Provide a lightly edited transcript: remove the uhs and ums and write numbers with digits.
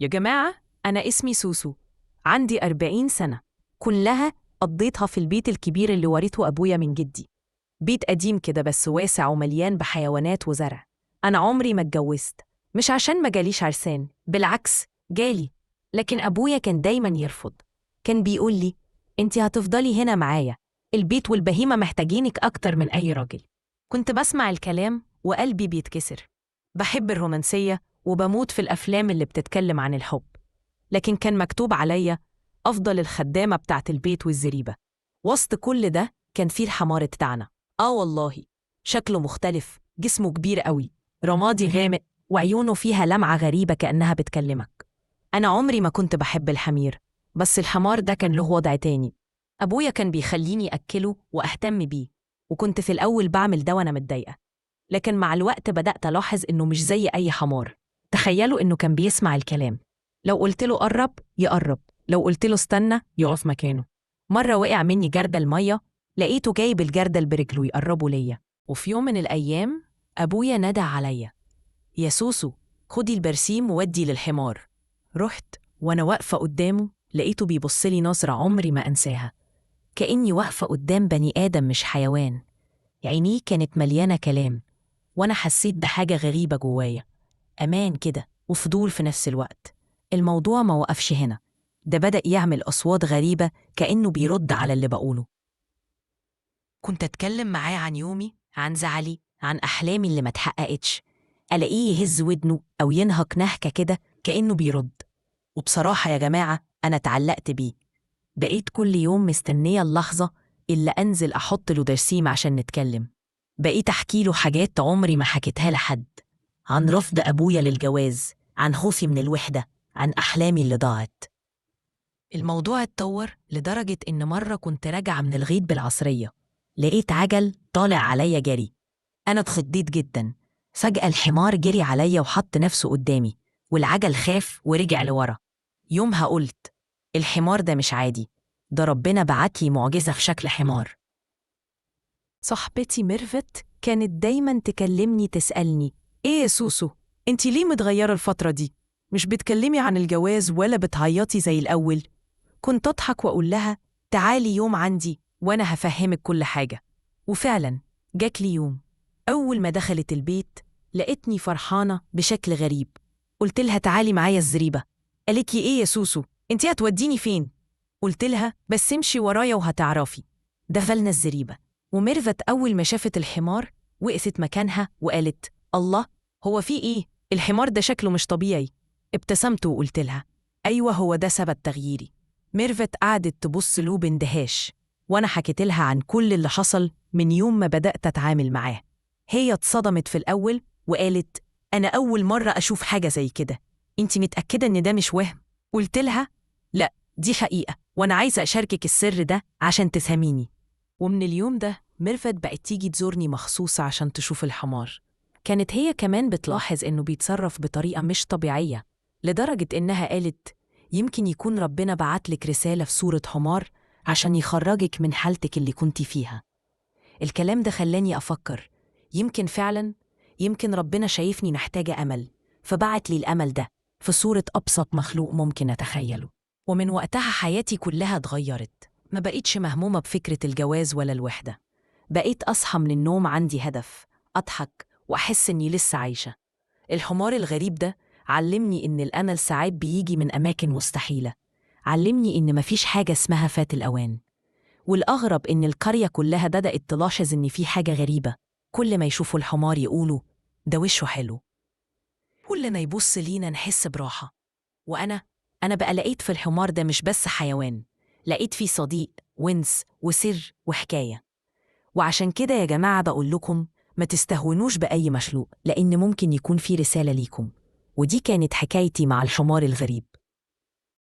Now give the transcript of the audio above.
يا جماعة، أنا اسمي سوسو، عندي 40 سنة، كلها قضيتها في البيت الكبير اللي ورثه أبويا من جدي. بيت قديم كده بس واسع ومليان بحيوانات وزرع. أنا عمري ما اتجوزت، مش عشان ما جاليش عرسان، بالعكس جالي، لكن أبويا كان دايما يرفض. كان بيقول لي: أنتي هتفضلي هنا معايا، البيت والبهيمة محتاجينك أكتر من أي راجل. كنت بسمع الكلام وقلبي بيتكسر. بحب الرومانسية وبموت في الأفلام اللي بتتكلم عن الحب، لكن كان مكتوب عليا أفضل الخدامة بتاعت البيت والزريبة. وسط كل ده كان فيه الحمار بتاعنا. والله شكله مختلف، جسمه كبير قوي، رمادي غامق، وعيونه فيها لمعة غريبة كأنها بتكلمك. أنا عمري ما كنت بحب الحمير، بس الحمار ده كان له وضع تاني. أبويا كان بيخليني أكله وأهتم بيه، وكنت في الأول بعمل ده وأنا متضايقة، لكن مع الوقت بدأت ألاحظ إنه مش زي أي حمار. تخيلوا إنه كان بيسمع الكلام، لو قلت له قرب يقرب، لو قلت له استنى يقف مكانه. مرة وقع مني جردل مية، لقيته جايب الجردل برجله يقربه ليا. وفي يوم من الأيام أبويا ندى عليا: يا سوسو، خدي البرسيم وودي للحمار. رحت، وأنا واقفة قدامه لقيته بيبصلي نظرة عمري ما أنساها، كأني واقفة قدام بني آدم مش حيوان. عينيه كانت مليانة كلام، وأنا حسيت بحاجة غريبة جوايا، أمان كده وفضول في نفس الوقت. الموضوع ما وقفش هنا، ده بدأ يعمل أصوات غريبة كأنه بيرد على اللي بقوله. كنت أتكلم معاه عن يومي، عن زعلي، عن أحلامي اللي ما اتحققتش، ألاقيه يهز ودنه أو ينهك نهكة كده كأنه بيرد. وبصراحة يا جماعة أنا اتعلقت بيه، بقيت كل يوم مستنية اللحظة اللي أنزل أحط له درسيم عشان نتكلم. بقيت أحكي له حاجات عمري ما حكيتها لحد، عن رفض أبويا للجواز، عن خوفي من الوحدة، عن أحلامي اللي ضاعت. الموضوع اتطور لدرجة إن مرة كنت راجعة من الغيط بالعصرية، لقيت عجل طالع عليا جري. أنا اتخضيت جدا، فجأة الحمار جري عليا وحط نفسه قدامي، والعجل خاف ورجع لورا. يومها قلت: الحمار ده مش عادي، ده ربنا بعتلي معجزة في شكل حمار. صاحبتي ميرفت كانت دايما تكلمني تسألني: ايه يا سوسو، انتي ليه متغيرة الفترة دي؟ مش بتكلمي عن الجواز ولا بتعيطي زي الأول؟ كنت أضحك وأقول لها: تعالي يوم عندي وأنا هفهمك كل حاجة. وفعلا جاك لي يوم، أول ما دخلت البيت لقيتني فرحانة بشكل غريب. قلت لها: تعالي معايا الزريبة. قالت لي: ايه يا سوسو، انتي هتوديني فين؟ قلت لها: بس امشي ورايا وهتعرفي. دخلنا الزريبة، وميرفت أول ما شافت الحمار وقفت مكانها وقالت: الله، هو في إيه؟ الحمار ده شكله مش طبيعي. ابتسمت وقلت لها: أيوة، هو ده سبب تغييري. ميرفت قعدت تبص له باندهاش، وأنا حكيت لها عن كل اللي حصل من يوم ما بدأت أتعامل معاه. هي اتصدمت في الأول وقالت: أنا أول مرة أشوف حاجة زي كده، أنتي متأكدة إن ده مش وهم؟ قلت لها: لا، دي حقيقة، وأنا عايزة أشاركك السر ده عشان تفهميني. ومن اليوم ده ميرفت بقت تيجي تزورني مخصوص عشان تشوف الحمار. كانت هي كمان بتلاحظ إنه بيتصرف بطريقة مش طبيعية، لدرجة إنها قالت: يمكن يكون ربنا بعتلك رسالة في صورة حمار عشان يخرجك من حالتك اللي كنتي فيها. الكلام ده خلاني أفكر، يمكن فعلا، يمكن ربنا شايفني محتاجة أمل، فبعت لي الأمل ده في صورة أبسط مخلوق ممكن أتخيله. ومن وقتها حياتي كلها اتغيرت، ما بقيتش مهمومة بفكرة الجواز ولا الوحدة. بقيت أصحى من النوم عندي هدف، أضحك وأحس إني لسه عايشة. الحمار الغريب ده علمني إن الأمل ساعات بيجي من أماكن مستحيلة، علمني إن مفيش حاجة اسمها فات الأوان. والأغرب إن القرية كلها بدأت تلاحظ إن في حاجة غريبة، كل ما يشوفوا الحمار يقولوا: ده وشه حلو. كلنا يبص لينا نحس براحة. وأنا بقى لقيت في الحمار ده مش بس حيوان، لقيت فيه صديق ونس وسر وحكاية. وعشان كده يا جماعة بقول لكم: ما تستهونوش بأي مخلوق، لأن ممكن يكون فيه رسالة ليكم. ودي كانت حكايتي مع الحمار الغريب.